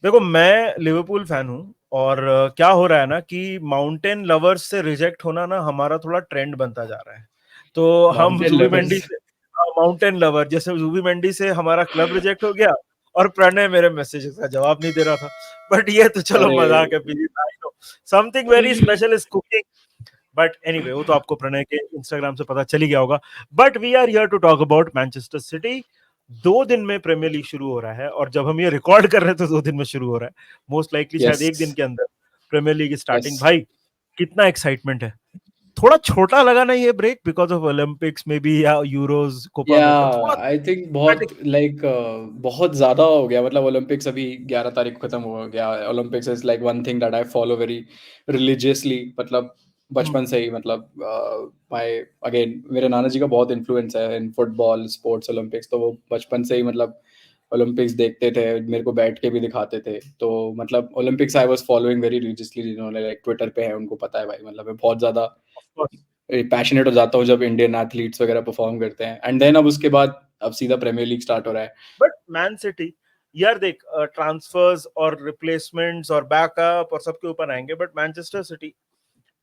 देखो मैं Liverpool fan हूँ और क्या हो रहा है ना कि माउंटेन लवर्स से रिजेक्ट होना ना हमारा थोड़ा ट्रेंड बनता जा रहा है। तो हम माउंटेन जुबीमेंडी लवर्स। से, माउंटेन लवर जैसे जुबीमेंडी से हमारा क्लब रिजेक्ट हो गया और प्रणय मेरे मैसेजेस का जवाब नहीं दे रहा था। बट ये तो चलो अरे मजाक है, I know something very special is cooking. But anyway वो तो आपको प्रणय के इंस्टाग्राम से पता चल ही गया होगा। But we are here to talk about Manchester City. 2 दिन में प्रीमियर लीग शुरू हो रहा है और जब हम ये रिकॉर्ड कर रहे हैं तो 2 दिन में शुरू हो रहा है। मोस्ट लाइकली शायद यस, 1 दिन के अंदर प्रीमियर लीग स्टार्टिंग। यस। भाई कितना एक्साइटमेंट है। थोड़ा छोटा लगा ना ये ब्रेक बिकॉज ऑफ ओलंपिक्स में भी या यूरोज कोपा या अमेरिका थोड़ा आई थिंक बहुत लाइक बहुत ज्यादा हो गया। मतलब ओलंपिक्स अभी 11 तारीख को खत्म हो गया। Olympics is like one thing that I follow very religiously. मतलब बचपन से ही, मतलब माय अगेन मेरे नाना जी का बहुत इन्फ्लुएंस है इन फुटबॉल स्पोर्ट्स ओलंपिक्स। तो वो बचपन से ही मतलब ओलंपिक्स देखते थे, मेरे को बैठ के भी दिखाते थे। तो मतलब Olympics I was following very religiously. जिन्होंने लाइक ट्विटर पे है उनको पता है भाई, मतलब मैं बहुत ज्यादा पैशनेट हो जाता हूँ जब इंडियन एथलीट्स वगैरह परफॉर्म करते हैं। एंड देन अब उसके बाद अब सीधा प्रीमियर लीग स्टार्ट हो रहा है। बट मैन सिटी यार देख ट्रांसफर्स और रिप्लेसमेंट्स और बैकअप और सबके ऊपर आएंगे but Manchester City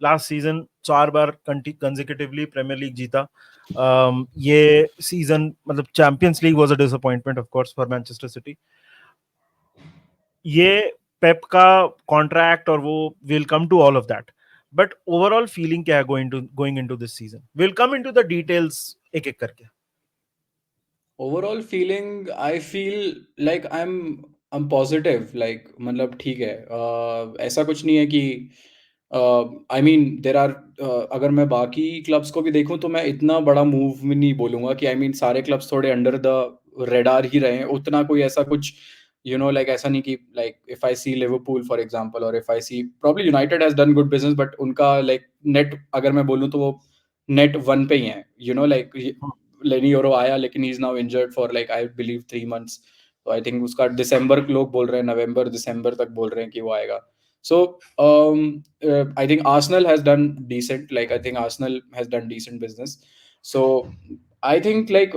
last season 4 बार कंसेक्यूटिवली प्रीमियर लीग जीता। ये सीजन मतलब Champions League was a disappointment of course for Manchester City. ये पेप का कॉन्ट्रैक्ट और वो will come to all of that. But overall feeling क्या है going into this season? Will come into the details एक एक करके। Overall feeling I feel like I am positive. Like मतलब ठीक है। ऐसा कुछ नहीं है कि आई मीन देर आर अगर मैं बाकी क्लब्स को भी देखूं तो मैं इतना बड़ा मूव में नहीं बोलूंगा कि आई मीन सारे क्लब्स थोड़े अंडर द रेडार ही रहे हैं। उतना कोई ऐसा कुछ लाइक ऐसा नहीं कि like if I see Liverpool for example और if I see probably United has done good business, but उनका लाइक नेट अगर मैं बोलूं तो वो नेट वन पे ही है। लाइक लेनी यूरो आया लेकिन he is now injured for like I believe 3 months. तो आई थिंक उसका दिसंबर लोग बोल रहे हैं, नवंबर दिसंबर तक बोल रहे हैं कि वो आएगा। So I think Arsenal has done decent. Like I think Arsenal has done decent business. So I think like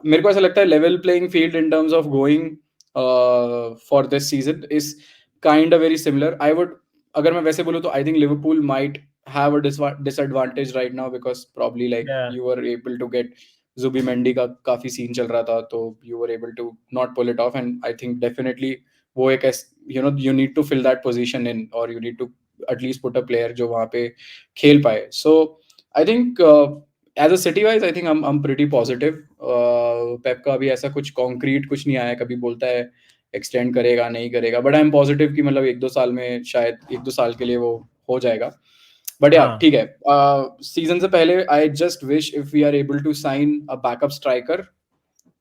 मेरे को ऐसा लगता है level playing field in terms of going for this season is kind of very similar. I would अगर मैं वैसे बोलूँ तो I think Liverpool might have a disadvantage right now because probably like Yeah. you were able to get Zubimendi का काफी scene चल रहा था, तो you were able to not pull it off. And I think definitely वो एक you need to fill that position in, or you need to at least put a player जो वहाँ पे खेल पाए. So I think as a city wise I think I'm pretty positive. Pep का अभी ऐसा कुछ concrete कुछ नहीं आया, कभी बोलता है एक्सटेंड करेगा नहीं करेगा, बट आई एम पॉजिटिव कि मतलब 1-2 साल में शायद 1-2 साल के लिए वो हो जाएगा। बट या हाँ ठीक है। सीजन से पहले I just wish if we are able to sign a backup striker.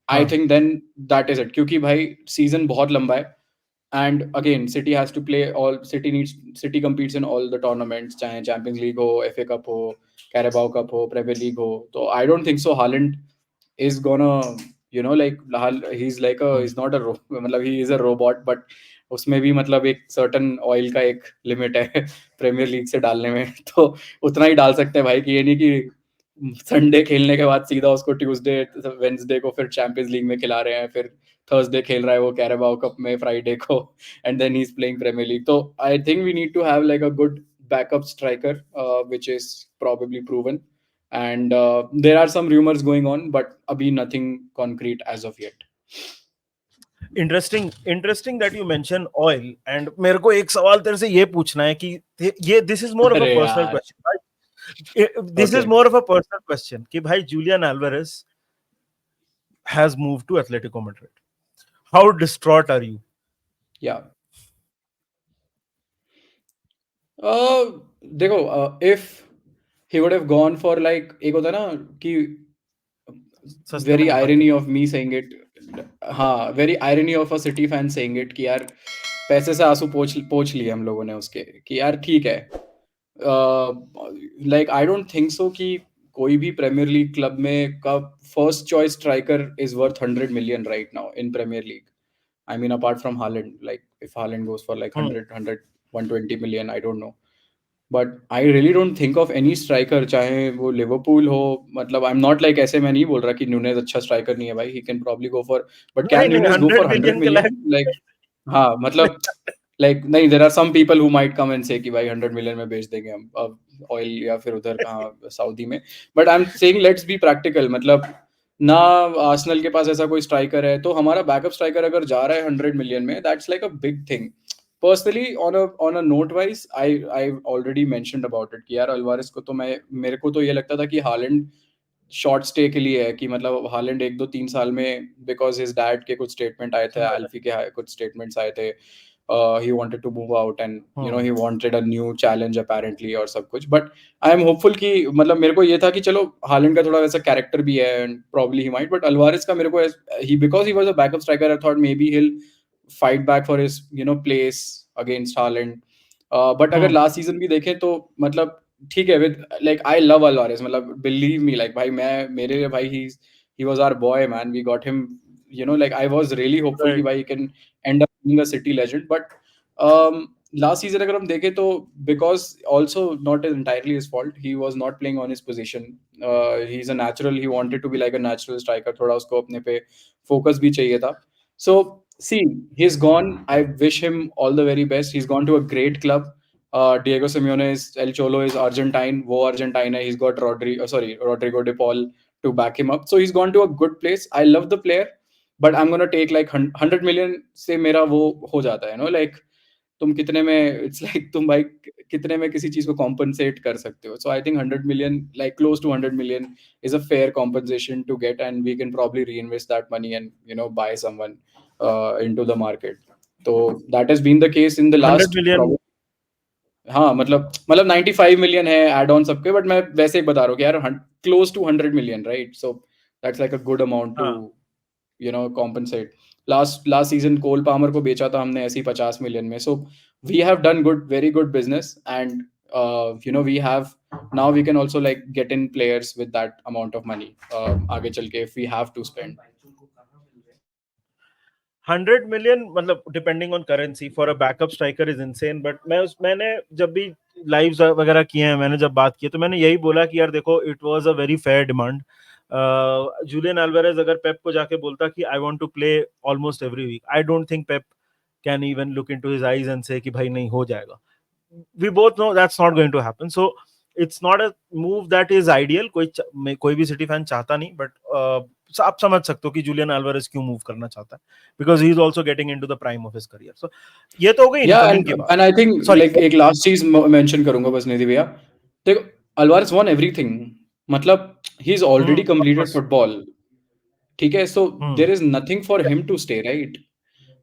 I हाँ think then that is it, क्योंकि भाई सीजन बहुत लंबा है। And again City has to play all, City competes in all the tournaments, चाहे Champions League हो, FA Cup हो, Carabao Cup हो, प्रीमियर लीग हो। तो I don't think so Haaland is gonna like he's like a hmm. he's not a मतलब he is a robot, but उसमें भी मतलब एक सर्टन ऑयल का एक लिमिट है प्रीमियर लीग से डालने में। तो उतना ही डाल सकते हैं भाई, कि ये नहीं कि संडे खेलने के बाद सीधा उसको ट्यूसडे वेंसडे को फिर चैंपियंस लीग में खिला रहे हैं, फिर थर्सडे खेल रहा है वो कैरेबाओ कप में फ्राइडे को, and then he is playing Premier League. तो I think we need to have like a good backup striker which is probably proven. And there are some rumors going on, but abhi nothing concrete as of yet. Interesting that you mention oil. And मेरे को एक सवाल तेरे से ये पूछना है कि ये this is more of a अरे पर्सनल यार। Question. This is Okay. More of a personal question कि भाई Julian Alvarez has move to Atletico Madrid. How distraught are you? Yeah. देखो, if he would have gone for like, एक होता है ना कि सस्ते में very chapati. irony of me saying it, हाँ very irony of a City fan saying it, कि यार पैसे से आंसू पोंछ पोंछ लिए हम लोगों ने उसके, कि यार ठीक है। Like I don't think so कि कोई भी प्रीमियर लीग क्लब में का first choice striker is worth 100 million right now in Premier League. I mean, apart from Haaland, like if Haaland goes for like 100, 120 million, I don't know. But I really don't think of any striker, चाहे वो Liverpool हो। मतलब I'm not like, ऐसे मैं नहीं बोल रहा कि न्यूनेज अच्छा स्ट्राइकर नहीं है भाई, he can probably go for, but नहीं can नहीं न्यूनेज go 100 for 100 मिलियन के million? लायक Like हाँ मतलब लाइक नहीं, there are some people who might come and say कि भाई 100 मिलियन में बेच देंगे हम ऑयल, या फिर उधर कहाँ सऊदी में, but I am saying let's be practical, मतलब ना आर्सेनल के पास ऐसा कोई स्ट्राइकर है, तो हमारा बैकअप स्ट्राइकर अगर जा रहा है 100 मिलियन में, that's like a big thing. Personally on a note wise I already mentioned about it कि यार अल्वारेस को तो मेरे को तो ये लगता था कि हालैंड शॉर्ट स्टे के लिए है, कि मतलब हालैंड 1-2-3 साल में, बिकॉज हिज डैड के कुछ स्टेटमेंट आए थे, एल्फी के कुछ स्टेटमेंट्स आए थे, he wanted to move out and he wanted a new challenge apparently और सब कुछ, but I am hopeful कि मतलब मेरे को ये था कि चलो हालैंड का थोड़ा वैसा कैरेक्टर भी है and probably he might, but Alvarez का मेरे को because he was a backup striker, I thought maybe he'll fight back for his place against Haaland, but अगर लास्ट सीजन भी देखें तो मतलब ठीक है, with like I love Alvarez, मतलब बिलीव मी, लाइक भाई मैं मेरे लिए भाई he was our boy man, we got him, like I was really hopeful कि Right. भाई he can end up being a city legend, but last season अगर हम देखें तो because also not entirely his fault, he was not playing on his position, he's a natural, he wanted to be like a natural striker, थोड़ा उसको अपने पे focus भी चाहिए था, so see, he's gone, I wish him all the very best, he's gone to a great club, Diego Simeone is El Cholo is Argentine, वो Argentine है, he's got Rodrigo De Paul to back him up, so he's gone to a good place, I love the player, but I'm gonna take like 100 million से मेरा वो हो जाता है, like तुम कितने में, it's like तुम भाई कितने में किसी चीज को compensate कर सकते हो, so I think 100 million, like close to 100 million is a fair compensation to get, and we can probably reinvest that money and buy someone into the market, so that has been the case in the 100 last million. probably, हाँ मतलब 95 million है add on सबके, but मैं वैसे ही बता रहा हूँ कि यार close to 100 million, right, so that's like a good amount to हाँ, compensate. Last season Cole Palmer को बेचा था हमने ऐसे ही 50 मिलियन में, so we have done very good business, and we have now we can also like get in players with that amount of money आगे चल के if we have to spend. 100 million मतलब depending on currency for a backup striker is insane, but मैंने जब भी lives वगैरह किए हैं, मैंने जब बात की तो मैंने यही बोला कि यार देखो, it was a very fair demand. Julian Alvarez अगर पेप को जाके बोलता कि I want to play almost every week, I don't think Pep can even look into his eyes and say कि भाई नहीं हो जाएगा। we both know that's not going to happen, so it's not a move that is ideal। कोई भी city fan चाहता नहीं, but आप समझ सकते हो कि जूलियन अल्वारेज क्यों मूव करना चाहता है, because he is also getting into the prime of his career. So ये तो हो गई Yeah, इनकमिंग and की बात। and I think sorry. like एक लास्ट चीज मेंशन करूंगा बस निधि भैया, देखो अल्वारेज won everything, मतलब he is already of completed course. football, ठीक है, so hmm there is nothing for him to stay, right?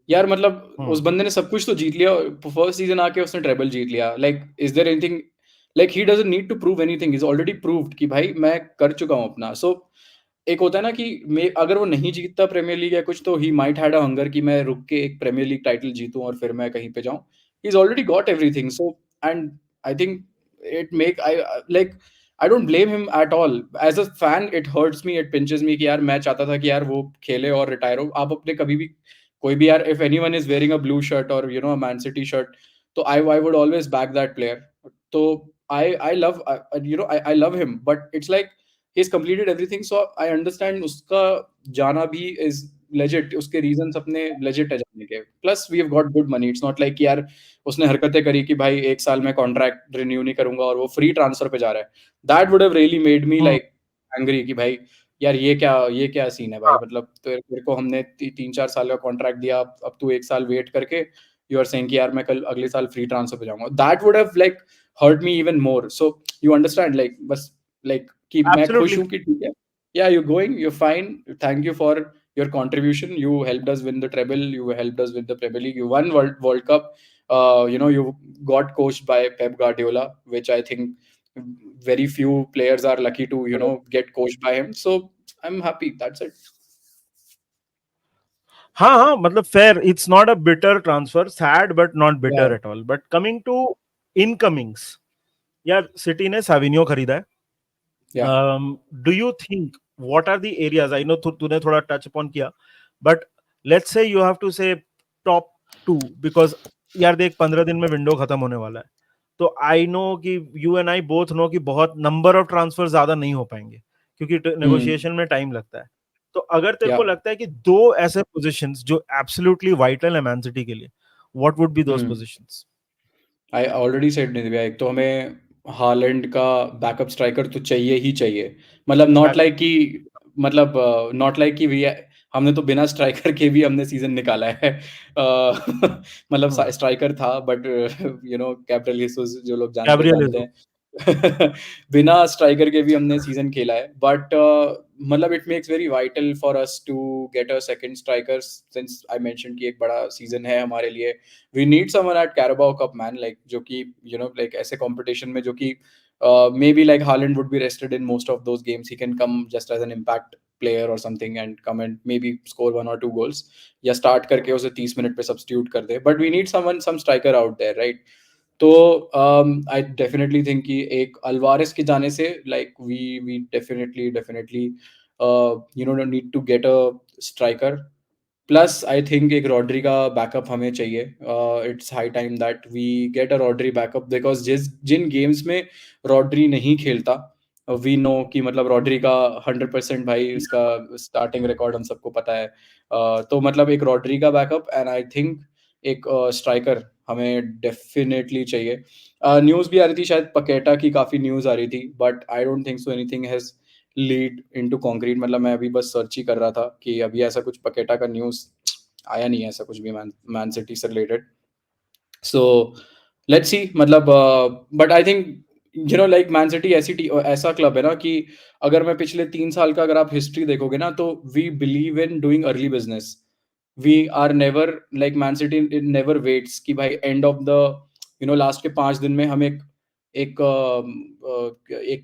यार मतलब उस हम्म बंदे ने सब कुछ तो जीत लिया, फर्स्ट सीजन आके उसने ट्रेबल जीत लिया, like is there anything, like he doesn't need to prove anything, is already proved कि भाई मैं कर चुका हूं अपना, सो एक होता है ना कि मैं अगर वो नहीं जीतता प्रीमियर लीग या कुछ, तो he might had a hunger कि मैं रुक के एक प्रीमियर लीग टाइटल जीतूं और फिर मैं कहीं पे जाऊं, he is already got everything, so and I think it make I like I don't blame him at all, as a fan it hurts me, it pinches me कि यार मैं चाहता था कि यार वो खेले और रिटायर हो, आप अपने कभी भी कोई भी यार, if anyone is wearing a blue shirt और अ मैन सिटी शर्ट, तो I would always back that player, तो I love I love him, but it's like he's completed everything, so I understand उसका जाना भी is legit, उसके reasons अपने legit है जाने के, plus we have got good money, it's not like कि यार उसने हरकतें करी कि भाई 1 साल में contract renew नहीं करूंगा और वो free transfer पे जा रहा है, that would have really made me hmm like angry कि भाई यार ये क्या सीन है भाई, मतलब तेरे को हमने 3-4 साल का कॉन्ट्रैक्ट दिया, अब तू 1 साल वेट करके यू आर सेइंग कि यार मैं कल अगले साल फ्री ट्रांसफर पे जाऊंगा, that would have like hurt me even more, so you understand like बस लाइक कि मैं खुश एब्सोल्युटली। हूँ कि ठीक है, yeah, you're going, you're fine, thank you for your contribution, you helped us win the treble, you helped us win the Premier League, you won World Cup, you got coached by Pep Guardiola, which I think very few players are lucky to get coached by him, so I'm happy, that's it. हाँ हाँ, मतलब fair, it's not a bitter transfer, sad but not Yeah, bitter at all. But coming to incomings, यार City ने साविनियो खरीदा है। yeah, Do you think what are the areas? I know तूने थोड़ा touch upon किया, but let's say you have to say top two, because यार देख 15 दिन में विंडो खत्म होने वाला है, तो आई नो कि you and I both know कि बहुत नंबर ऑफ ट्रांसफर ज्यादा नहीं हो पाएंगे, क्योंकि mm, नेगोशिएशन में टाइम लगता है। तो अगर तेरे yeah, को लगता है कि दो ऐसे पोजीशंस जो एब्सोल्युटली वाइटल है मैन सिटी के लिए, What would be those hmm positions? I already said नहीं दिव्या, एक तो हमें हालैंड का बैकअप स्ट्राइकर तो चाहिए ही चाहिए, मतलब नॉट Exactly. लाइक कि मतलब नॉट लाइक कि वी हमने तो बिना स्ट्राइकर के भी हमने सीजन निकाला है मतलब Hmm. स्ट्राइकर था बट कैप्टन लीसूस जो लोग जानते Gabriel जानते Jesus. हैं बिना स्ट्राइकर के भी हमने सीजन खेला है बट मतलब it makes very vital for us to get a second striker since I mention कि एक बड़ा सीजन है हमारे लिए. We need someone at Carabao Cup, man, like जो कि like ऐसे competition में जो कि maybe like Haaland would be rested in most of those games. He can come just as an impact player or something and come and maybe score 1 or 2 goals या start करके उसे 30 minute पे substitute कर दे. But we need someone, some striker out there, right? तो I definitely think कि एक Alvarez के जाने से like we definitely need to get a striker. Plus I think एक रॉड्री का बैकअप हमें चाहिए. It's high time that we get a Rodri backup because जिन गेम्स में रॉड्री नहीं खेलता वी नो कि मतलब रॉड्री का 100% भाई इसका स्टार्टिंग रिकॉर्ड हम सबको पता है. तो मतलब एक रॉड्री का बैकअप एंड आई थिंक एक स्ट्राइकर हमें डेफिनेटली चाहिए. न्यूज़ भी आ रही थी शायद पकेटा की काफ़ी न्यूज़ आ रही थी but I don't think so anything has lead into concrete. मतलब मैं अभी बस सर्च ही कर रहा था कि अभी ऐसा कुछ पकेटा का न्यूज़ आया नहीं है, ऐसा कुछ भी मैन सिटी से रिलेटेड. सो लेट्स सी मतलब but I think like Man city ऐसा क्लब है ना कि अगर मैं पिछले 3 साल का अगर आप हिस्ट्री देखोगे ना तो we believe in doing early business. We are never like Man City never waits कि भाई एंड ऑफ द लास्ट के 5 दिन में हम एक एक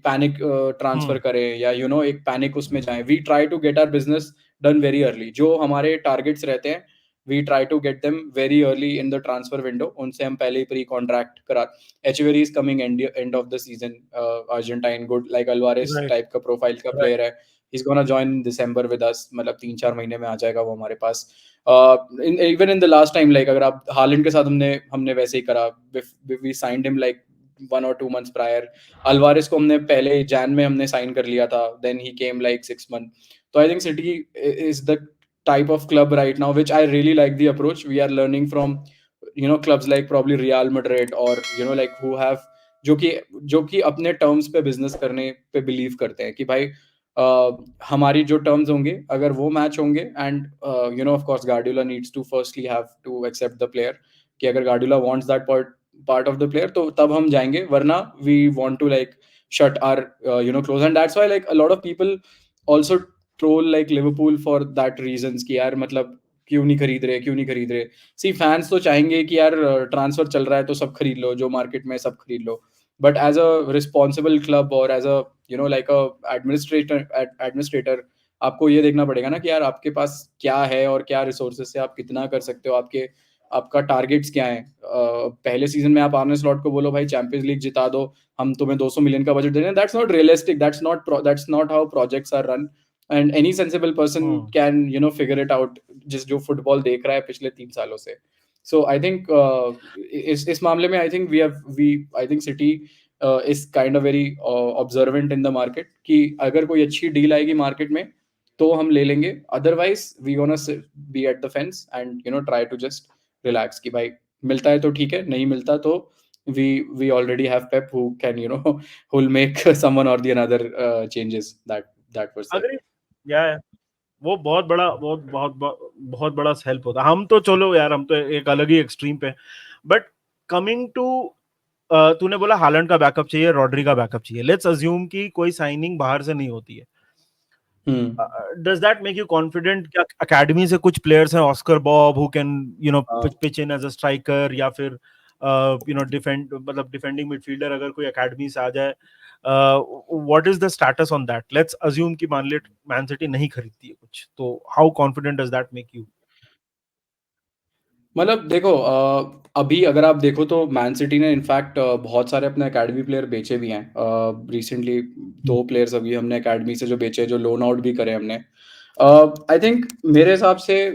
पैनिक ट्रांसफर Hmm. करें या एक पैनिक उसमें जाएं. We try to get our business done very early. जो हमारे टारगेट्स रहते हैं we try to get them very early in the transfer window. उनसे हम पहले ही प्री कॉन्ट्रैक्ट करा. Echeverri is coming end of the season. Argentine good like Alvarez Right. Type का प्रोफाइल का Right. प्लेयर है. He's gonna join in December with us. मतलब 3-4 महीने में आ जाएगा वो हमारे पास. Even in the last time like अगर आप हालैंड के साथ हमने वैसे ही करा. We signed him like 1 or 2 months prior. Alvarez को हमने पहले जैन में हमने साइन कर लिया था. Then he came like 6 months. तो I think City is the type of club right now which I really like the approach. We are learning from clubs like probably Real Madrid or like who have जो कि अपने terms पे business करने पे believe करते हैं कि भाई हमारी जो टर्म्स होंगे अगर वो मैच होंगे and of course Guardiola needs to firstly have to accept the player कि अगर Guardiola wants that part of the player तो तब हम जाएंगे वरना we want to like shut our close and that's why like a lot of people also troll like Liverpool for that reasons कि यार मतलब क्यों नहीं खरीद रहे. सी फैंस तो चाहेंगे कि यार ट्रांसफर चल रहा है तो सब खरीद लो, जो मार्केट में सब खरीद लो. But as a responsible club और as a like a administrator आपको ये देखना पड़ेगा ना कि यार आपके पास क्या है और क्या रिसोर्सेज से आप कितना कर सकते हो. आपका टारगेट्स क्या है. पहले सीजन में आप आर्ने स्लॉट को बोलो भाई चैंपियंस लीग जिता दो, हम तुम्हें 200 मिलियन का बजट दे रहे हैं. That's not realistic. That's not how projects are run. And any sensible person Hmm. Can figure it out जिस जो फुटबॉल देख रहा है पिछले 3 सालों से. सो आई थिंक इस मामले में I think city is kind of very observant in the market कि अगर कोई अच्छी डील आएगी मार्केट में तो हम ले लेंगे. Otherwise we gonna be at the fence and try to just relax कि भाई मिलता है तो ठीक है, नहीं मिलता तो we already have Pep who can who will make someone or the another changes that per se. Agree. Yeah. वो बहुत बड़ा हेल्प होता. हम तो चलो यार, हम तो एक अलग ही एक्सट्रीम पे. बट कमिंग टू, तूने बोला हालैंड का बैकअप चाहिए, रॉड्री का बैकअप चाहिए. लेट्स अज्यूम कि कोई साइनिंग बाहर से नहीं होती है. Hmm. Does that make you confident कि अकेडमी से कुछ प्लेयर्स हैं, Oscar Bob who can pitch in as a striker, या फिर डिफेंडिंग मिडफील्डर अगर कोई अकेडमी से आ जाए. What is the status on that? Let's assume कि मान ले मैन सिटी नहीं खरीदती है कुछ, तो how confident does that make you? मतलब देखो अभी अगर आप देखो तो मैन सिटी ने इनफैक्ट बहुत सारे अपने एकेडमी प्लेयर बेचे भी हैं. रिसेंटली 2 प्लेयर्स अभी हमने एकेडमी से जो बेचे, जो लोन आउट भी करे हमने. आई थिंक मेरे हिसाब से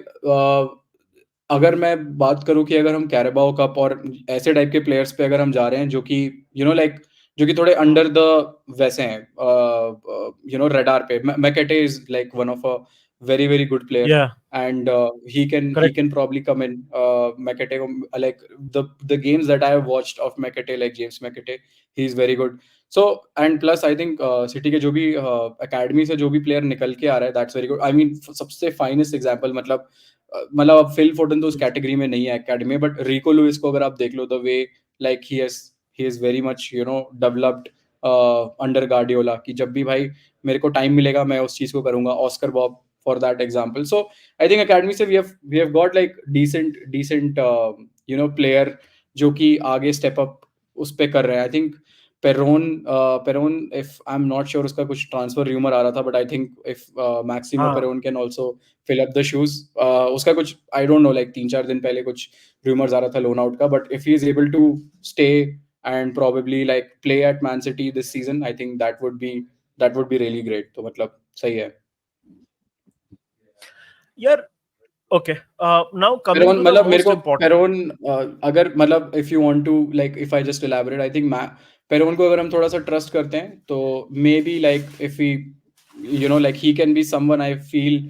अगर मैं बात करूं कि अगर हम कैरेबाओ कप और ऐसे टाइप के प्लेयर्स पे अगर हम जा रहे हैं जो कि लाइक जो कि थोड़े अंडर द वैसे हैं रेडार पे. McAtee is like one of a very good player, Yeah, and he correct. can probably come in. Mekete, like the games that I have watched of Mekete, like James Mekete, he's very good. So and plus I think city के जो भी academy से जो भी player निकल के आ रहा है, that's very good. I mean सबसे फाइनेस्ट एग्जांपल, मतलब अब फिल फोर्टन तो उस कैटेगरी में नहीं है एकेडमी में, बट रिको लुइस को अगर आप देख लो, the way like he is very much developed under Guardiola, कि जब भी भाई मेरे को टाइम मिलेगा मैं उस चीज को करूंगा. Oscar Bobb for that example. So I think academy से we have got like decent player जो कि आगे स्टेप अप उस पे कर रहे हैं. I think Perrone, if I am not sure, उसका कुछ ट्रांसफर र्यूमर आ रहा था, but I think if Maximo हाँ, Perrone can also fill up the shoes. उसका कुछ आई डोंट नो, लाइक 3-4 दिन पहले कुछ रूमर्स आ रहा था लोन आउट का, but if he is able to stay and probably like play at Man City this season, I think that would be really great. तो मतलब सही है. यार. Okay. Now coming पेरोन, to the मतलब मेरे most को important. Perrone, अगर मतलब if you want to, like if I just elaborate, I think Perrone को अगर हम थोड़ा सा ट्रस्ट करते हैं तो maybe like if he like he can be someone, I feel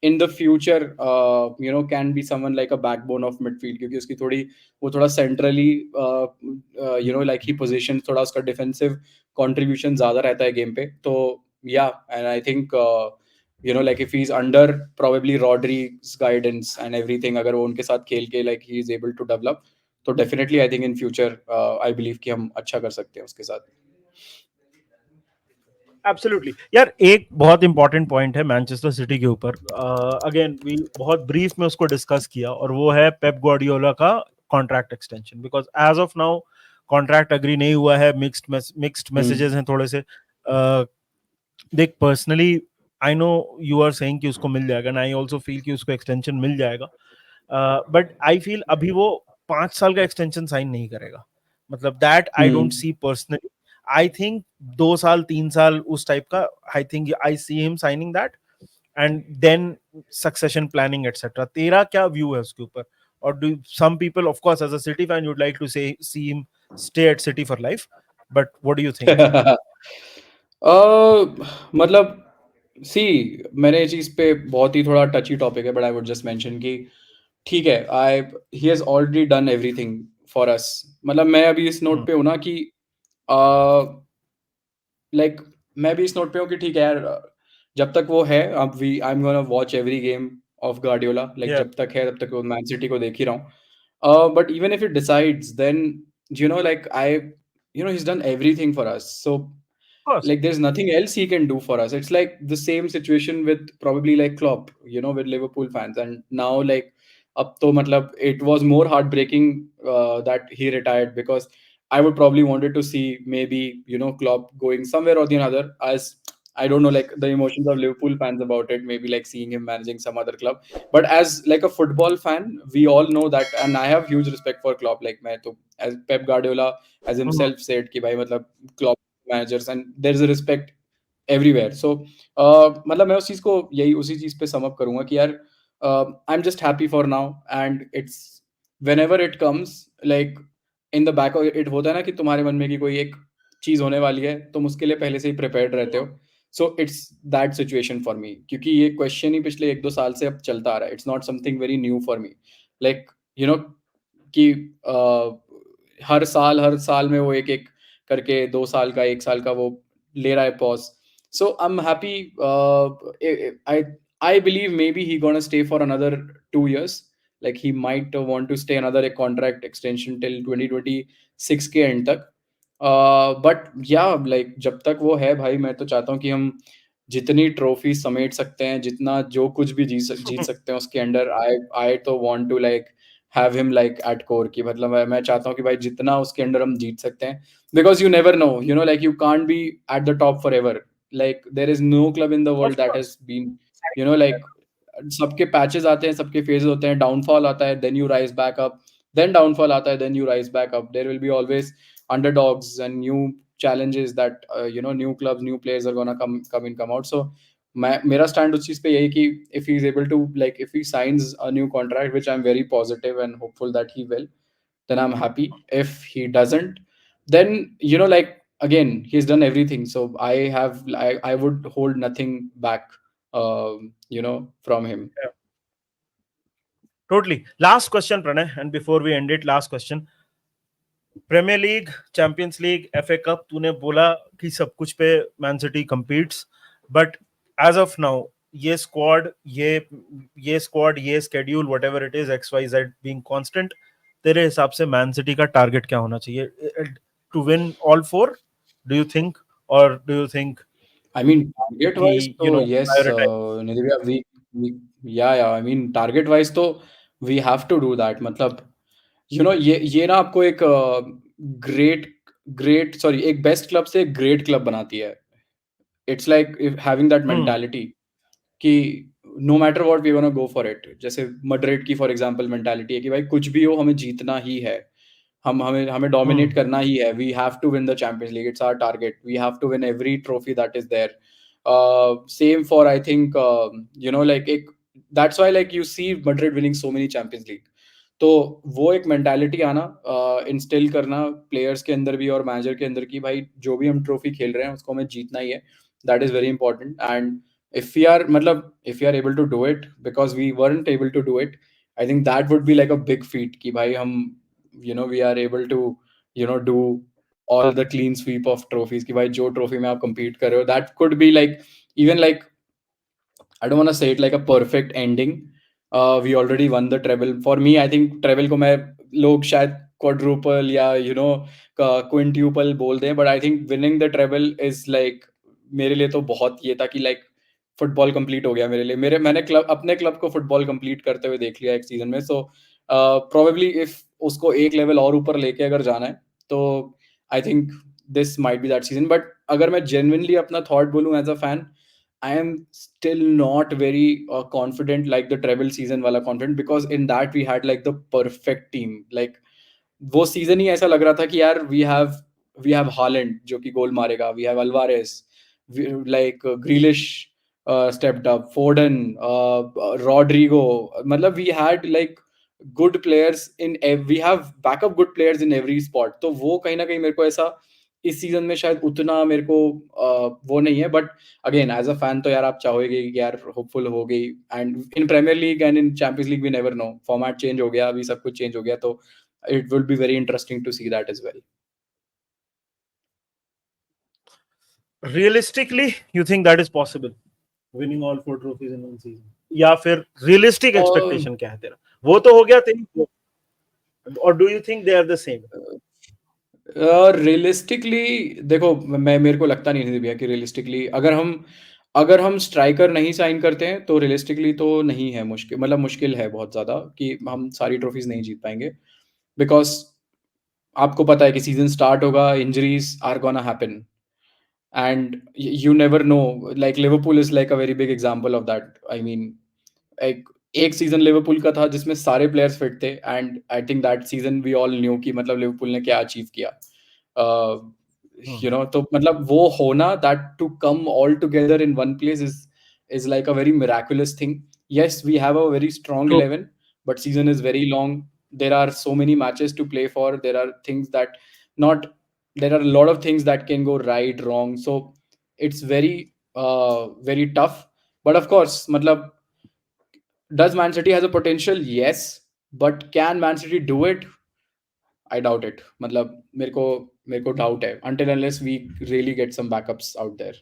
in the future can be someone like a backbone of midfield, क्योंकि उसकी थोड़ी वो थोड़ा सेंट्रली लाइक ही पोजीशन, थोड़ा उसका डिफेंसिव कंट्रीब्यूशन ज्यादा रहता है गेम पे. तो या, and I think like if he's under probably Rodri's guidance and everything, अगर वो उनके साथ खेल के like he is able to develop, तो definitely I think in future I believe कि हम अच्छा कर सकते हैं उसके साथ. एब्सोल्युटली यार, एक बहुत इंपॉर्टेंट पॉइंट है मैनचेस्टर सिटी के ऊपर. अगेन वी बहुत ब्रीफ में उसको डिस्कस किया, और वो है पेप ग्वार्डियोला का contract extension. Because as of now contract agree नहीं हुआ है. मिक्स्ड मैसेजेस हैं थोड़े से. देख, personally I know you are saying कि उसको मिल जाएगा, एंड आई ऑल्सो फील कि उसको एक्सटेंशन मिल जाएगा. बट आई फील अभी वो 5 साल का एक्सटेंशन साइन नहीं करेगा. मतलब that I don't see personally. I think 2 साल 3 साल उस टाइप का. I think I see him signing that, and then succession planning etcetera. तेरा क्या व्यू है उसके ऊपर? और do some people, of course as a City fan, you'd like to say see him stay at City for life, but what do you think? मतलब see, मैंने ये चीज़ पे बहुत ही थोड़ा टची टॉपिक है, but I would just mention कि ठीक है, I he has already done everything for us. मतलब मैं अभी इस नोट पे हूँ ना कि लाइक मैं भी इस नोट पे हूँ कि ठीक है यार, जब तक वो है, अब we I am gonna watch every game of Guardiola. Like yeah, जब तक है तब तक वो मैन सिटी को देख ही रहा हूँ. But even if it decides, then like I he's done everything for us. So of course. like there's nothing else he can do for us. It's like the same situation with probably like Klopp, with Liverpool fans. And now like up to matlab it was more heartbreaking that he retired, because I would probably wanted to see maybe Klopp going somewhere or the another, as I don't know, like the emotions of Liverpool fans about it, maybe like seeing him managing some other club. But as like a football fan, we all know that, and I have huge respect for Klopp. Like मैं तो, as Pep Guardiola as himself said कि भाई मतलब Klopp managers, and there is a respect everywhere. So मतलब मैं उस चीज को यही उसी चीज पे सम अप करूंगा कि यार I am just happy for now, and it's whenever it comes, like in the back of it, होता है ना कि तुम्हारे मन में कि कोई एक चीज होने वाली है, तुम उसके लिए पहले से ही प्रिपेयर्ड रहते हो. So it's that situation for me, क्योंकि ये क्वेश्चन ही पिछले 1-2 साल से अब चलता आ रहा है. It's not something very new for me. Like you know कि हर साल में वो एक एक करके 2 साल का 1 साल का वो ले रहा है pause. So I am happy. I believe may be he gonna stay for another 2 years. Like he might want to stay another a contract extension till 2026 के एंड तक. बट या लाइक जब तक वो है भाई, मैं तो चाहता हूँ कि हम जितनी ट्रॉफी समेट सकते हैं, जितना जो कुछ भी जीत सकते हैं उसके अंडर, आई आई तो want to like have him like at core, की मतलब मैं चाहता हूँ कि भाई जितना उसके अंडर हम जीत सकते हैं, because you never know, like you can't be at the top forever. Like there is no club in the of world that course. Has been like सबके पैचेस आते हैं, सबके फेजेस होते हैं, डाउनफॉल आता है, then you rise back up, then downfall आता है, then you rise back up. There will be always underdogs and new challenges that new clubs, new players are gonna come out. So मेरा stand उस चीज पे यही कि if he is able to, like if he signs a new contract, which I'm very positive and hopeful that he will, then I'm happy. If he doesn't, then like again, he's done everything, so I would hold nothing back from him. Yeah, totally. Last question, Pranay, and before we end it, last question. Premier League, Champions League, FA Cup, तूने बोला कि सब कुछ पे Man City competes, but as of now ये squad, ये schedule, whatever it is, X Y Z being constant, तेरे हिसाब से मैन सिटी का टारगेट क्या होना चाहिए to win all four? Do you think, और do you think I mean, target कि wise, so yes, prioritise? Nidivya, yeah, I mean, target wise, तो we have to do that. मतलब, ये ना आपको एक ग्रेट सॉरी, एक बेस्ट क्लब से एक ग्रेट क्लब बनाती है. It's like if having that hmm mentality कि no matter what we gonna go for it. जैसे मड्रिड की फॉर एग्जांपल मेंटालिटी है कि भाई कुछ भी हो हमें जीतना ही है. हमें हमें डोमिनेट हम्म करना ही है. We have to win the Champions League. It's our target. We have to win every trophy that is there. Same for I think like एक that's why like you see Madrid winning so many Champions League. तो वो एक mentality आना, instil करना players के अंदर भी और मैनेजर के अंदर की भाई जो भी हम ट्रॉफी खेल रहे हैं उसको हमें जीतना ही है. That is very important. And if we are able to do it, because we weren't able to do it, I think that would be like a big feat कि भाई हम we are able to do all the clean sweep of trophies कि भाई जो trophy में आप compete कर रहे हो, that could be like even like I don't want to say it like a perfect ending. We already won the treble. For me, I think treble को मैं लोग शायद quadruple या quintuple बोल दें, but I think winning the treble is like मेरे लिए तो बहुत ये था कि like फुटबॉल कंप्लीट हो गया मेरे लिए. मैंने अपने क्लब को फुटबॉल कंप्लीट करते हुए देख लिया एक सीजन में. सो प्रोबेबली इफ उसको एक लेवल और ऊपर लेके अगर जाना है तो I think this might be that season. But अगर मैं जेन्युइनली अपना थॉट बोलूं as a fan, I am still not very confident like the treble season wala confident, because in that we had like the perfect team. Like वो season ही ऐसा लग रहा था कि यार वी हैव हालैंड जो कि गोल मारेगा, we have Alvarez, like Grealish stepped up, Foden, Rodrigo. मतलब we had like good players we have backup good players in every spot. तो वो कहीं ना कहीं मेरे को ऐसा इस सीजन में शायद उतना मेरे को वो नहीं है. But again as a fan तो यार आप चाहोगे कि यार होपफुल हो गई. And in Premier League and in Champions League we never know. Format change हो गया, अभी सब कुछ चेंज हो गया, तो it will be very interesting to see that as well. Realistically you think that is possible, winning all four trophies in one season? या फिर रियलिस्टिक एक्सपेक्टेशन क्या है तेरा? वो तो हो गया तेरी, और do you think they are the same? Realistically देखो, मेरे को लगता नहीं है भैया कि रियलिस्टिकली अगर हम स्ट्राइकर नहीं साइन करते हैं तो रियलिस्टिकली तो नहीं है. मुश्किल मतलब मुश्किल है बहुत ज़्यादा कि हम सारी ट्रॉफीज नहीं जीत पाएंगे. बिकॉज आपको पता है कि सीजन स्टार्ट होगा, injuries are gonna happen, and you never know. Like Liverpool is like a very big example of that. I mean, एक सीजन लिवरपूल का था जिसमें सारे प्लेयर्स फिट थे, and I think that season we all knew कि मतलब Liverpool ने क्या अचीव किया. तो मतलब वो होना, that to come all together in one place is like a very miraculous thing. Yes, we have a very strong True. 11, but season is very long. There are so many matches to play for. Not there are a lot of things that can go right, wrong. So it's very tough. But of course, मतलब does Man City has a potential? Yes, but can Man City do it? I doubt it. मतलब मेरे को doubt है until unless we really get some backups out there.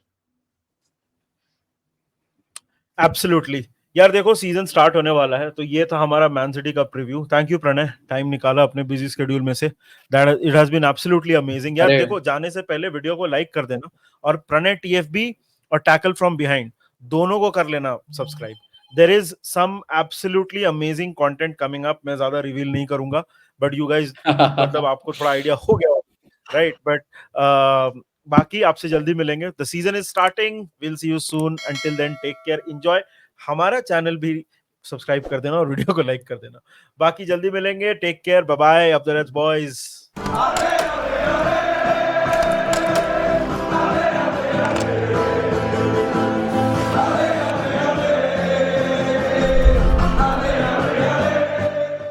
Absolutely. यार देखो, season start होने वाला है, तो ये था हमारा मैन सिटी का preview. Thank you Pranay, time निकाला अपने बिजी स्केड्यूल में से. That it has been absolutely amazing. यार अरे देखो, जाने से पहले वीडियो को लाइक कर देना, और प्रणय टीएफबी और टैकल फ्रॉम बिहाइंड दोनों को कर लेना subscribe. There is some absolutely amazing content coming up. मैं ज्यादा रिवील नहीं करूंगा, बट यू गाइस, मतलब आपको थोड़ा आइडिया हो गया, राइट? बट बाकी आपसे जल्दी मिलेंगे. The season is starting. Will see you soon. Until then, take care, enjoy. हमारा चैनल भी सब्सक्राइब कर देना और वीडियो को लाइक कर देना. बाकी जल्दी मिलेंगे. Take care, bye bye. Abdul boys.